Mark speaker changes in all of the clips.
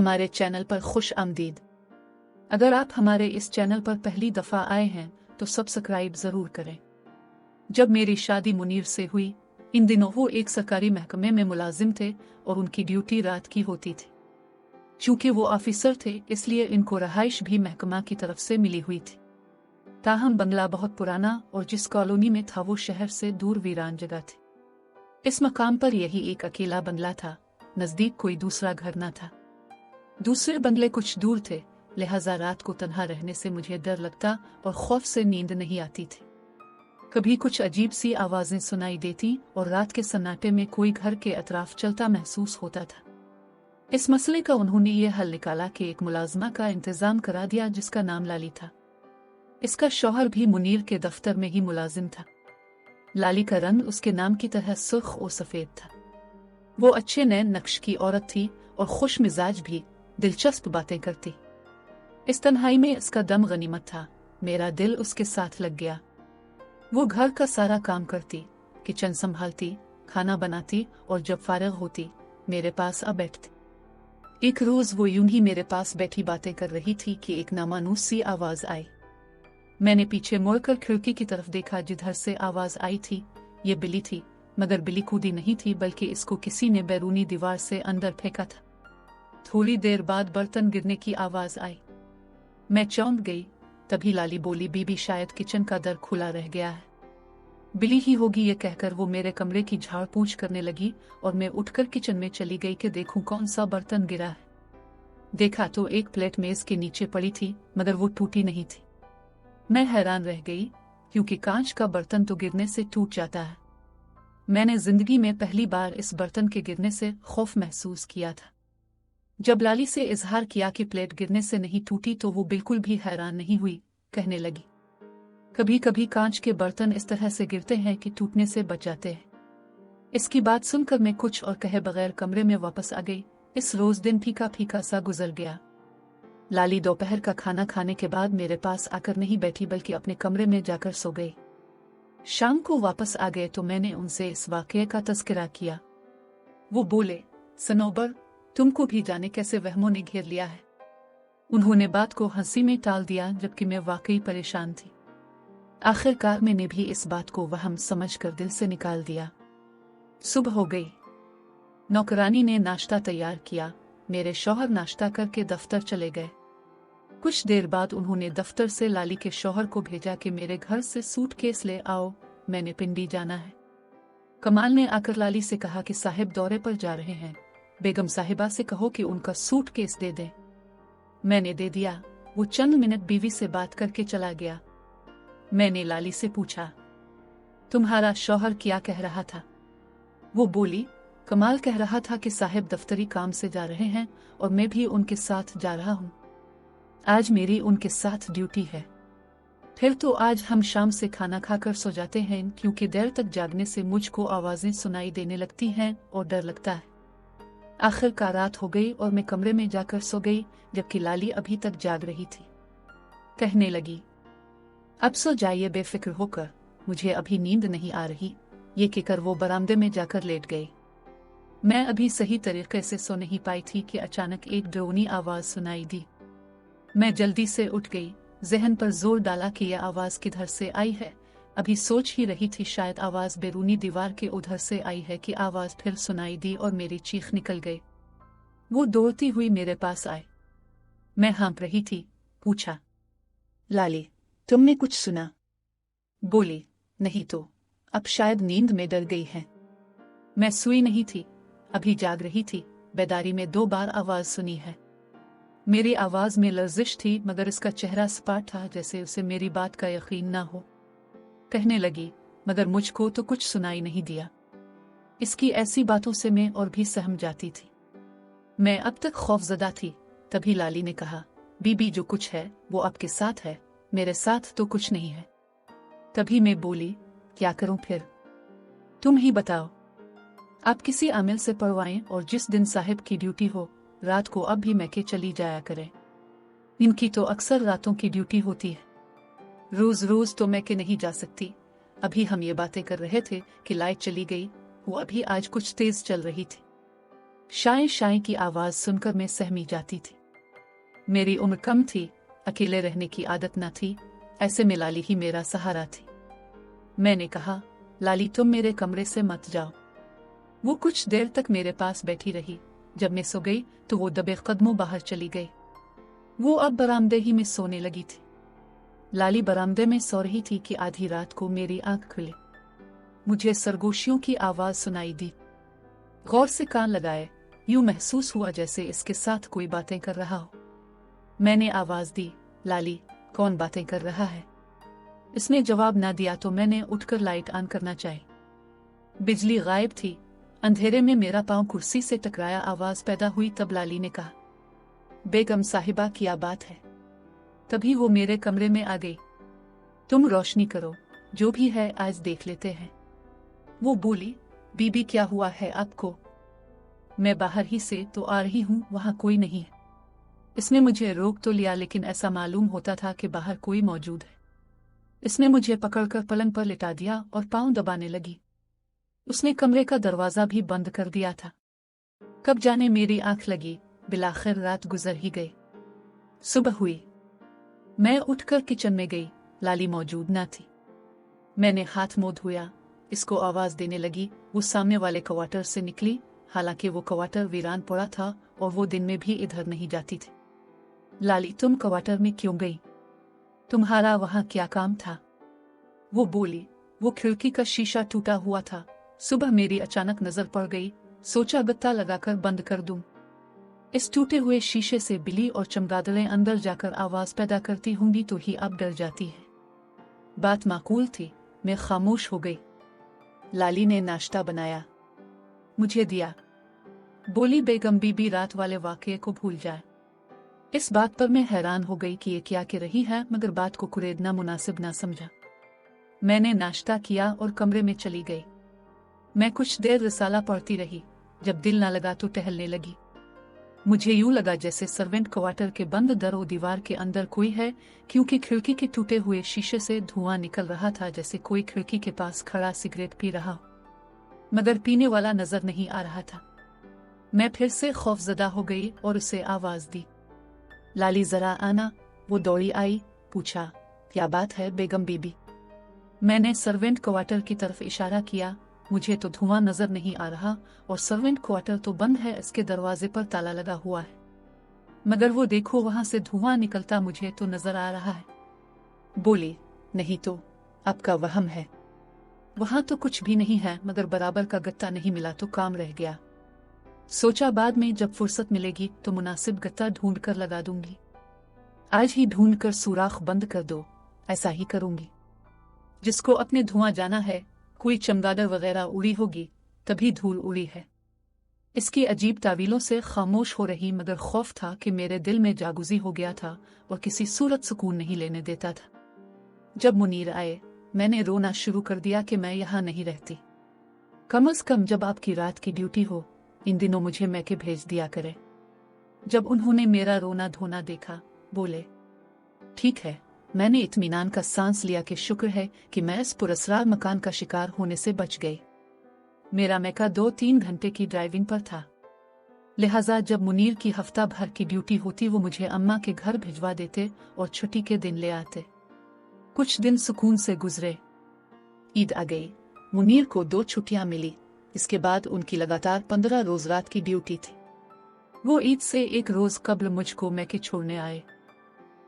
Speaker 1: हमारे चैनल पर खुश आमदीद। अगर आप हमारे इस चैनल पर पहली दफ़ा आए हैं तो सब्सक्राइब ज़रूर करें। जब मेरी शादी मुनीर से हुई, इन दिनों वो एक सरकारी महकमे में मुलाजिम थे और उनकी ड्यूटी रात की होती थी। चूंकि वो ऑफिसर थे इसलिए इनको रहाइश भी महकमा की तरफ से मिली हुई थी। ताहम बंगला बहुत पुराना और जिस कॉलोनी में था वो शहर से दूर वीरान जगह थी। इस मकाम पर यही एक अकेला बंगला था, नजदीक कोई दूसरा घर न था। दूसरे बंगले कुछ दूर थे, लिहाजा रात को तन्हा रहने से मुझे डर लगता और खौफ से नींद नहीं आती थी। कभी कुछ अजीब सी आवाजें सुनाई देती और रात के सन्नाटे में कोई घर के अतराफ चलता महसूस होता था। इस मसले का उन्होंने ये हल निकाला कि एक मुलाजमा का इंतजाम करा दिया जिसका नाम लाली था। इसका शौहर भी मुनीर के दफ्तर में ही मुलाजिम था। लाली का रंग उसके नाम की तरह सुर्ख और सफेद था। वो अच्छे नैन नक्श की औरत थी और खुश मिजाज भी, दिलचस्प बातें करती। इस तन्हाई में इसका दम गनीमत था। मेरा दिल उसके साथ लग गया। वो घर का सारा काम करती, किचन संभालती, खाना बनाती और जब फारिग होती मेरे पास आ बैठती। एक रोज वो यूं ही मेरे पास बैठी बातें कर रही थी कि एक नामानूस सी आवाज आई। मैंने पीछे मुड़कर खिड़की की तरफ देखा जिधर से आवाज आई थी। ये बिल्ली थी, मगर बिल्ली कूदी नहीं थी बल्कि इसको किसी ने बैरूनी दीवार से अंदर फेंका था। थोड़ी देर बाद बर्तन गिरने की आवाज आई। मैं चौंक गई। तभी लाली बोली, बीबी शायद किचन का दर खुला रह गया है। बिल्ली ही होगी ये कहकर वो मेरे कमरे की झाड़ पूछ करने लगी और मैं उठकर किचन में चली गई कि देखूं कौन सा बर्तन गिरा है। देखा तो एक प्लेट मेज के नीचे पड़ी थी, मगर वो टूटी नहीं थी। मैं हैरान रह गई क्योंकि कांच का बर्तन तो गिरने से टूट जाता है। मैंने जिंदगी में पहली बार इस बर्तन के गिरने से खौफ महसूस किया था। जब लाली से इजहार किया कि प्लेट गिरने से नहीं टूटी तो वो बिल्कुल भी हैरान नहीं हुई। कहने लगी, कभी कभी कांच के बर्तन इस तरह से गिरते हैं कि टूटने से बच जाते हैं। इसकी बात सुनकर मैं कुछ और कहे बगैर कमरे में वापस आ गई। इस रोज दिन फीका फीका सा गुजर गया। लाली दोपहर का खाना खाने के बाद मेरे पास आकर नहीं बैठी बल्कि अपने कमरे में जाकर सो गई। शाम को वापस आ गए तो मैंने उनसे इस वाकये का तज़किरा किया। वो बोले, सनोबर, तुमको भी जाने कैसे वहमों ने घेर लिया है। उन्होंने बात को हंसी में टाल दिया जबकि मैं वाकई परेशान थी। आखिरकार मैंने भी इस बात को वहम समझकर दिल से निकाल दिया। सुबह हो गई। नौकरानी ने नाश्ता तैयार किया। मेरे शौहर नाश्ता करके दफ्तर चले गए। कुछ देर बाद उन्होंने दफ्तर से लाली के शौहर को भेजा कि मेरे घर से सूटकेस ले आओ, मैंने पिंडी जाना है। कमाल ने आकर लाली से कहा कि साहिब दौरे पर जा रहे हैं, बेगम साहिबा से कहो कि उनका सूटकेस दे दें। मैंने दे दिया। वो चंद मिनट बीवी से बात करके चला गया। मैंने लाली से पूछा, तुम्हारा शौहर क्या कह रहा था? वो बोली, कमाल कह रहा था कि साहिब दफ्तरी काम से जा रहे हैं और मैं भी उनके साथ जा रहा हूँ। आज मेरी उनके साथ ड्यूटी है। फिर तो आज हम शाम से खाना खाकर सो जाते हैं क्योंकि देर तक जागने से मुझको आवाजें सुनाई देने लगती हैं और डर लगता है। आखिरकार रात हो गई और मैं कमरे में जाकर सो गई जबकि लाली अभी तक जाग रही थी। कहने लगी, अब सो जाइए बेफिक्र होकर, मुझे अभी नींद नहीं आ रही। ये कहकर वो बरामदे में जाकर लेट गई। मैं अभी सही तरीके से सो नहीं पाई थी कि अचानक एक डरावनी आवाज सुनाई दी। मैं जल्दी से उठ गई, जहन पर जोर डाला कि यह आवाज किधर से आई है। अभी सोच ही रही थी शायद आवाज बैरूनी दीवार के उधर से आई है कि आवाज फिर सुनाई दी और मेरी चीख निकल गई। वो दौड़ती हुई मेरे पास आए। मैं हाँफ रही थी। पूछा, लाली, तुमने कुछ सुना? बोली, नहीं तो, अब शायद नींद में डर गई है। मैं सोई नहीं थी, अभी जाग रही थी। बेदारी में 2 बार आवाज सुनी है। मेरी आवाज में लर्जिश थी मगर इसका चेहरा सपाट था जैसे उसे मेरी बात का यकीन ना हो। कहने लगी, मगर मुझको तो कुछ सुनाई नहीं दिया। इसकी ऐसी बातों से मैं और भी सहम जाती थी। मैं अब तक खौफजदा थी। तभी लाली ने कहा, बीबी जो कुछ है वो आपके साथ है, मेरे साथ तो कुछ नहीं है। तभी मैं बोली, क्या करूं फिर? तुम ही बताओ। आप किसी आमिल से पढ़वाएं और जिस दिन साहिब की ड्यूटी हो रात को अब भी मैके चली जाया करें। इनकी तो अक्सर रातों की ड्यूटी होती है। रोज रोज तो मैके नहीं जा सकती। अभी हम ये बातें कर रहे थे कि लाइट चली गई। वो अभी आज कुछ तेज चल रही थी। शाएं शाएं की आवाज सुनकर मैं सहमी जाती थी। मेरी उम्र कम थी, अकेले रहने की आदत न थी, ऐसे में लाली ही मेरा सहारा थी। मैंने कहा, लाली तुम मेरे कमरे से मत जाओ। वो कुछ देर तक मेरे पास बैठी रही। जब मैं सो गई तो वो दबे कदमों बाहर चली गई। वो अब बरामदे ही में सोने लगी थी। लाली बरामदे में सो रही थी कि आधी रात को मेरी आंख खुली। मुझे सरगोशियों की आवाज सुनाई दी। गौर से कान लगाए, यूं महसूस हुआ जैसे इसके साथ कोई बातें कर रहा हो। मैंने आवाज दी, लाली कौन बातें कर रहा है? इसने जवाब ना दिया तो मैंने उठकर लाइट ऑन करना चाही। बिजली गायब थी। अंधेरे में मेरा पांव कुर्सी से टकराया, आवाज पैदा हुई। तब लाली ने कहा, बेगम साहिबा क्या बात है? तभी वो मेरे कमरे में आ गई। तुम रोशनी करो, जो भी है आज देख लेते हैं। वो बोली, बीबी क्या हुआ है आपको? मैं बाहर ही से तो आ रही हूँ, वहां कोई नहीं है। इसने मुझे रोक तो लिया, लेकिन ऐसा मालूम होता था कि बाहर कोई मौजूद है। इसने मुझे पकड़कर पलंग पर लिटा दिया और पांव दबाने लगी। उसने कमरे का दरवाजा भी बंद कर दिया था। कब जाने मेरी आंख लगी, बिलाखिर रात गुजर ही गई। सुबह हुई। मैं उठकर किचन में गई। लाली मौजूद न थी। मैंने हाथ मुंह धोया, इसको आवाज देने लगी। वो सामने वाले क्वार्टर से निकली। हालांकि वो क्वार्टर वीरान पड़ा था और वो दिन में भी इधर नहीं जाती थी। लाली तुम क्वार्टर में क्यों गई? तुम्हारा वहां क्या काम था? वो बोली, वो खिड़की का शीशा टूटा हुआ था। सुबह मेरी अचानक नजर पड़ गई। सोचा गत्ता लगाकर बंद कर दूं। इस टूटे हुए शीशे से बिल्ली और चमगादड़ें अंदर जाकर आवाज पैदा करती होंगी तो ही अब डर जाती है। बात माकूल थी। मैं खामोश हो गई। लाली ने नाश्ता बनाया, मुझे दिया। बोली, बेगम बीबी रात वाले वाकये को भूल जाए। इस बात पर मैं हैरान हो गई कि ये क्या कह रही है, मगर बात को कुरेदना मुनासिब ना समझा। मैंने नाश्ता किया और कमरे में चली गई। मैं कुछ देर रिसाला पढ़ती रही। जब दिल ना लगा तो टहलने लगी। मुझे यूं लगा जैसे सर्वेंट क्वार्टर के बंद दरो दीवार के अंदर कोई है, क्योंकि खिड़की के टूटे हुए शीशे से धुआं निकल रहा था, जैसे कोई खिड़की के पास खड़ा सिगरेट पी रहा हो, मगर पीने वाला नजर नहीं आ रहा था। मैं फिर से खौफजदा हो गई और उसे आवाज दी, लाली जरा आना। वो दौड़ी आई, पूछा, क्या बात है बेगम बीबी? मैंने सर्वेंट क्वार्टर की तरफ इशारा किया। मुझे तो धुआं नजर नहीं आ रहा और सर्वेंट क्वार्टर तो बंद है, इसके दरवाजे पर ताला लगा हुआ है। मगर वो देखो, वहां से धुआं निकलता मुझे तो नजर आ रहा है। बोली, नहीं तो आपका वहम है। वहां तो कुछ भी नहीं है, मगर बराबर का गत्ता नहीं मिला तो काम रह गया। सोचा बाद में जब फुर्सत मिलेगी तो मुनासिब गत्ता ढूंढ कर लगा दूंगी। आज ही ढूंढ कर सुराख बंद कर दो। ऐसा ही करूंगी। जिसको अपने धुआं जाना है, कोई चमगादड़ वगैरह उड़ी होगी, तभी धूल उड़ी है। इसकी अजीब तावीलों से खामोश हो रही, मगर खौफ था कि मेरे दिल में जागुजी हो गया था और किसी सूरत सुकून नहीं लेने देता था। जब मुनीर आए, मैंने रोना शुरू कर दिया कि मैं यहाँ नहीं रहती। कम अज कम जब आपकी रात की ड्यूटी हो, इन दिनों मुझे मैके भेज दिया करे। जब उन्होंने मेरा रोना धोना देखा, बोले, ठीक है। मैंने इत्मीनान का सांस लिया कि शुक्र है कि मैं इस पुरस्कार मकान का शिकार होने से बच गई। मेरा मैका 2-3 घंटे की ड्राइविंग पर था, लिहाजा जब मुनीर की हफ्ता भर की ड्यूटी होती वो मुझे अम्मा के घर भिजवा देते और छुट्टी के दिन ले आते। कुछ दिन सुकून से गुजरे। ईद आ गई। मुनीर को 2 छुट्टियां मिली। इसके बाद उनकी लगातार 15 रोज रात की ड्यूटी थी। वो ईद से 1 रोज कबल मुझको मैके छोड़ने आए।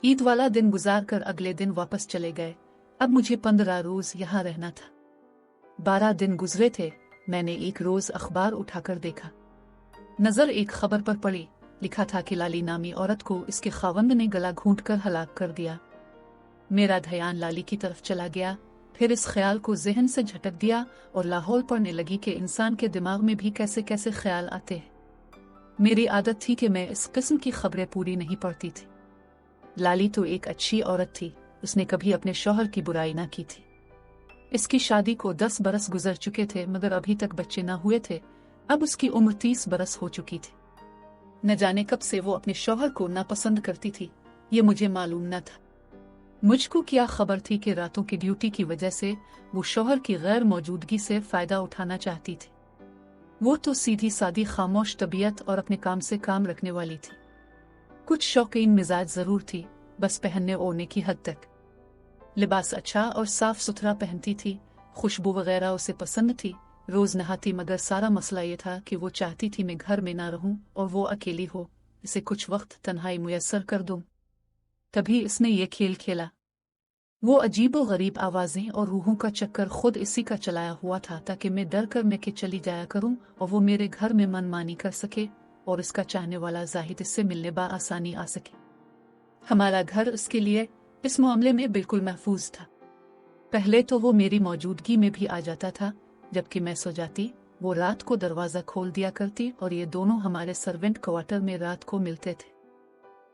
Speaker 1: ईद वाला दिन गुजार कर अगले दिन वापस चले गए। अब मुझे 15 रोज यहाँ रहना था। 12 दिन गुजरे थे। मैंने एक रोज अखबार उठाकर देखा। नजर एक खबर पर पड़ी। लिखा था कि लाली नामी औरत को इसके खावंद ने गला घूंटकर हलाक कर दिया। मेरा ध्यान लाली की तरफ चला गया। फिर इस ख्याल को जहन से झटक दिया और लाहौल पड़ने लगी कि इंसान के दिमाग में भी कैसे कैसे ख्याल आते हैं। मेरी आदत थी कि मैं इस किस्म की खबरें पूरी नहीं पढ़ती थी। लाली तो एक अच्छी औरत थी। उसने कभी अपने शौहर की बुराई ना की थी। इसकी शादी को 10 बरस गुजर चुके थे, मगर अभी तक बच्चे ना हुए थे। अब उसकी उम्र 30 बरस हो चुकी थी। न जाने कब से वो अपने शौहर को नापसंद करती थी, ये मुझे मालूम न था। मुझको क्या खबर थी कि रातों की ड्यूटी की वजह से वो शौहर की गैर मौजूदगी से फायदा उठाना चाहती थी। वो तो सीधी सादी खामोश तबीयत और अपने काम से काम रखने वाली थी। कुछ शौकीन मिजाज जरूर थी, बस पहनने ओढ़ने की हद तक। लिबास अच्छा और साफ सुथरा पहनती थी, खुशबू वगैरह उसे पसंद थी, रोज नहाती, मगर सारा मसला ये था कि वो चाहती थी मैं घर में ना रहूं और वो अकेली हो, इसे कुछ वक्त तन्हाई मुयस्सर कर दूं। तभी इसने ये खेल खेला। वो अजीबो गरीब आवाजें और रूहों का चक्कर खुद इसी का चलाया हुआ था, ताकि मैं डर कर मैं के चली जाया करूं और वो मेरे घर में मनमानी कर सके और इसका चाहने वाला जाहिद इससे मिलने आसानी आ सके। हमारा घर उसके लिए इस मामले में बिल्कुल महफूज था। पहले तो वो मेरी मौजूदगी में भी आ जाता था, जबकि मैं सो जाती वो रात को दरवाजा खोल दिया करती और ये दोनों हमारे सर्वेंट क्वार्टर में रात को मिलते थे।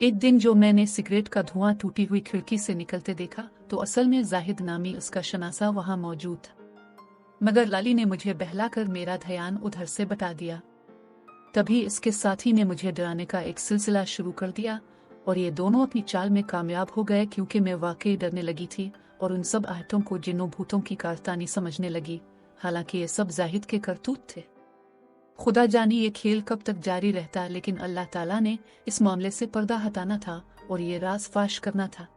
Speaker 1: एक दिन जो मैंने सिगरेट का धुआं टूटी हुई खिड़की से निकलते देखा तो असल में जाहिद नामी उसका शनासा वहां मौजूद था, मगर लाली ने मुझे बहलाकर मेरा ध्यान उधर से बता दिया। तभी इसके साथी ने मुझे डराने का एक सिलसिला शुरू कर दिया और ये दोनों अपनी चाल में कामयाब हो गए, क्योंकि मैं वाकई डरने लगी थी और उन सब आहटों को जिन्नों भूतों की कारस्तानी समझने लगी। हालांकि ये सब जाहिद के करतूत थे। खुदा जानी ये खेल कब तक जारी रहता, लेकिन अल्लाह ताला ने इस मामले से पर्दा हटाना था और ये राज फाश करना था।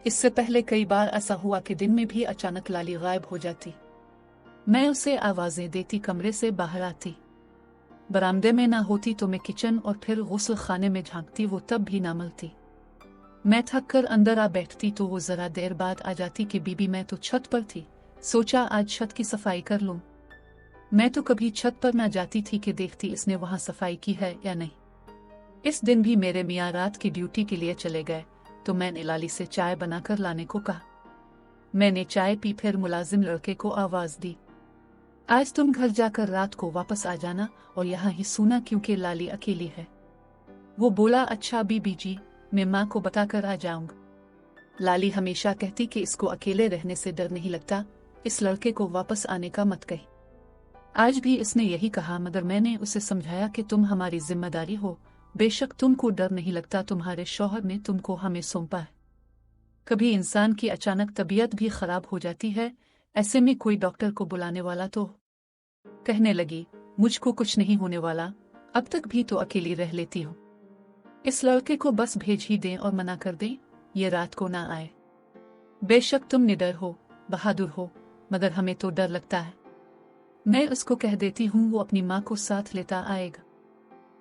Speaker 1: इससे पहले कई बार ऐसा हुआ कि दिन में भी अचानक लाली गायब हो जाती। मैं उसे आवाजें देती, कमरे से बाहर आती, बरामदे में ना होती तो मैं किचन और फिर गुस्ल खाने में झांकती, वो तब भी ना मिलती। मैं थक कर अंदर आ बैठती तो वो जरा देर बाद आ जाती कि बीबी मैं तो छत पर थी, सोचा आज छत की सफाई कर लूं। मैं तो कभी छत पर ना जाती थी कि देखती इसने वहां सफाई की है या नहीं। इस दिन भी मेरे मियाँ रात की ड्यूटी के लिए चले गए तो मैंने लाली से चाय बनाकर लाने को कहा। मैंने चाय पी, फिर मुलाजिम लड़के को आवाज दी, आज तुम घर जाकर रात को वापस आ जाना और यहाँ ही सोना, क्योंकि लाली अकेली है। वो बोला, अच्छा बीबी जी, मैं माँ को बताकर आ जाऊंगा। लाली हमेशा कहती कि इसको अकेले रहने से डर नहीं लगता, इस लड़के को वापस आने का मत कही। आज भी इसने यही कहा, मगर मैंने उसे समझाया कि तुम हमारी जिम्मेदारी हो, बेशक तुमको डर नहीं लगता, तुम्हारे शौहर ने तुमको हमें सौंपा है। कभी इंसान की अचानक तबीयत भी खराब हो जाती है, ऐसे में कोई डॉक्टर को बुलाने वाला तो। कहने लगी, मुझको कुछ नहीं होने वाला, अब तक भी तो अकेली रह लेती हूँ। इस लड़के को बस भेज ही दें और मना कर दें, ये रात को ना आए। बेशक तुम निडर हो, बहादुर हो, मगर हमें तो डर लगता है। मैं उसको कह देती हूँ वो अपनी माँ को साथ लेता आएगा।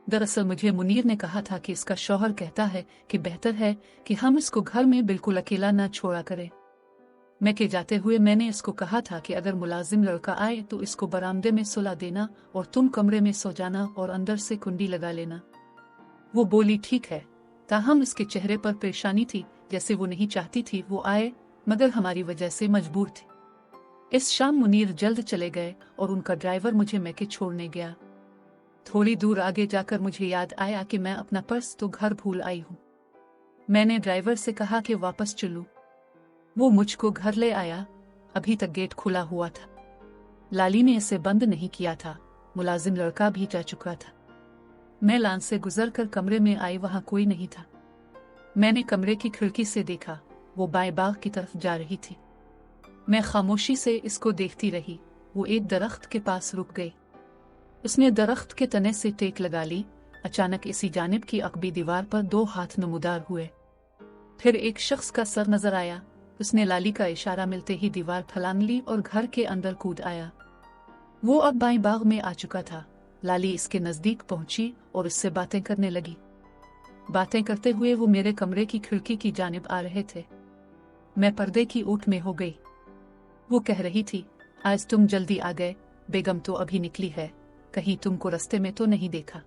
Speaker 1: दरअसल मुझे मुनीर ने कहा था कि इसका शौहर कहता है कि बेहतर है कि हम इसको घर में बिल्कुल अकेला ना छोड़ा करें। मैं के जाते हुए मैंने इसको कहा था कि अगर मुलाजिम लड़का आए तो इसको बरामदे में सुला देना और तुम कमरे में सो जाना और अंदर से कुंडी लगा लेना। वो बोली ठीक है, ताहम इसके चेहरे पर परेशानी थी, जैसे वो नहीं चाहती थी वो आए, मगर हमारी वजह से मजबूर थी। इस शाम मुनीर जल्द चले गए और उनका ड्राइवर मुझे मैके छोड़ने गया। थोड़ी दूर आगे जाकर मुझे याद आया कि मैं अपना पर्स तो घर भूल आई हूँ। मैंने ड्राइवर से कहा कि वापस चलूं। वो मुझको घर ले आया। अभी तक गेट खुला हुआ था, लाली ने इसे बंद नहीं किया था, मुलाजिम लड़का भी जा चुका था। मैं लान से गुजर कर कमरे में आई, वहां कोई नहीं था। मैंने कमरे की खिड़की से देखा, वो बाएं बाग की तरफ जा रही थी। मैं खामोशी से इसको देखती रही। वो एक दरख्त के पास रुक गई। उसने दरख्त के तने से टेक लगा ली। अचानक इसी जानिब की अकबी दीवार पर दो हाथ नमूदार हुए। फिर एक शख्स का सर नजर आया। उसने लाली का इशारा मिलते ही दीवार फलांग ली और घर के अंदर कूद आया। वो अब बाएं बाग में आ चुका था। लाली इसके नजदीक पहुंची और उससे बातें करने लगी। बातें करते हुए वो मेरे कमरे की खिड़की की जानिब आ रहे थे। मैं पर्दे की ओट में हो गई। वो कह रही थी, आज तुम जल्दी आ गए, बेगम तो अभी निकली है, कहीं तुमको रास्ते में तो नहीं देखा।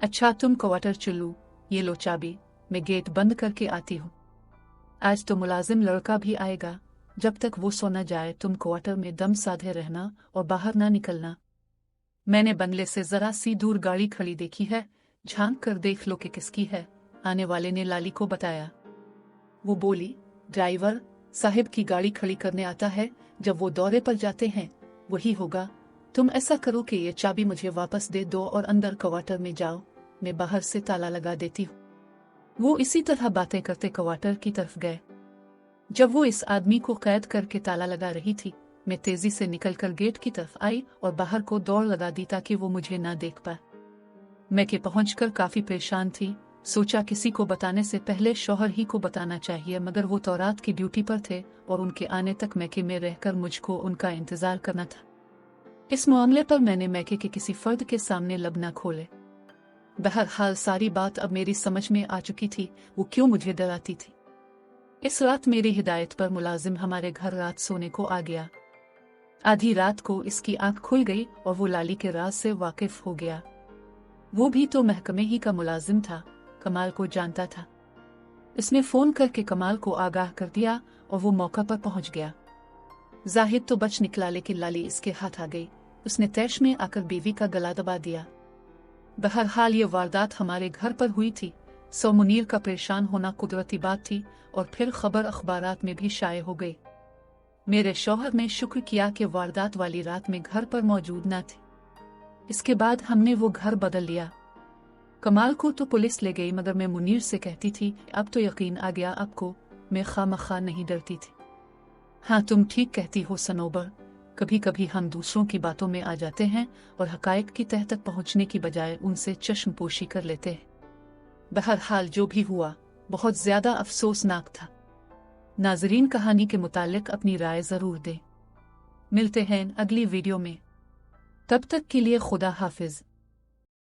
Speaker 1: अच्छा तुम क्वार्टर चलूं, ये लो चाबी, मैं गेट बंद करके आती हूँ। आज तो मुलाजिम लड़का भी आएगा, जब तक वो सो न जाए तुम क्वार्टर में दम साधे रहना और बाहर ना निकलना। मैंने बंगले से जरा सी दूर गाड़ी खड़ी देखी है, झांक कर देख लो कि किसकी है, आने वाले ने लाली को बताया। वो बोली, ड्राइवर साहिब की गाड़ी खड़ी करने आता है, जब वो दौरे पर जाते हैं, वही होगा। तुम ऐसा करो कि ये चाबी मुझे वापस दे दो और अंदर क्वार्टर में जाओ, मैं बाहर से ताला लगा देती हूँ। वो इसी तरह बातें करते क्वार्टर की तरफ गए। जब वो इस आदमी को कैद करके ताला लगा रही थी, मैं तेजी से निकलकर गेट की तरफ आई और बाहर को दौड़ लगा दी ताकि वो मुझे ना देख पाए। मैं के पहुंचकर काफी परेशान थी। सोचा किसी को बताने से पहले शौहर ही को बताना चाहिए, मगर वो तौरात की ड्यूटी पर थे और उनके आने तक मैके में रहकर मुझको उनका इंतजार करना था। इस मामले पर मैंने मैके के किसी फर्द के सामने लब न खोले। बहरहाल सारी बात अब मेरी समझ में आ चुकी थी, वो क्यों मुझे डराती थी। इस रात मेरी हिदायत पर मुलाजिम हमारे घर रात सोने को आ गया। आधी रात को इसकी आंख खुल गई और वो लाली के राज से वाकिफ हो गया। वो भी तो महकमे ही का मुलाजिम था, कमाल को जानता था। इसने फोन करके कमाल को आगाह कर दिया और वो मौका पर पहुंच गया। जाहिद तो बच निकला, लेकिन लाली इसके हाथ आ गई। उसने तैश में आकर बीवी का गला दबा दिया। बहरहाल ये वारदात हमारे घर पर हुई थी। सो मुनीर का परेशान होना कुदरती बात थी और फिर खबर अखबारात में भी शाये हो गई। मेरे शौहर ने शुक्र किया कि वारदात वाली रात में घर पर मौजूद न थे। इसके बाद हमने वो घर बदल लिया। कमाल को तो पुलिस ले गई, मगर मैं मुनीर से कहती थी अब तो यकीन आ गया आपको, मैं खामखा नहीं डरती थी। हाँ, तुम ठीक कहती हो सनोबर, कभी कभी हम दूसरों की बातों में आ जाते हैं और हकायक की तह तक पहुंचने की बजाय उनसे चश्मपोशी कर लेते हैं। बहरहाल जो भी हुआ बहुत ज्यादा अफसोसनाक था। नाजरीन, कहानी के मुतालिक अपनी राय जरूर दें। मिलते हैं अगली वीडियो में, तब तक के लिए खुदा हाफिज।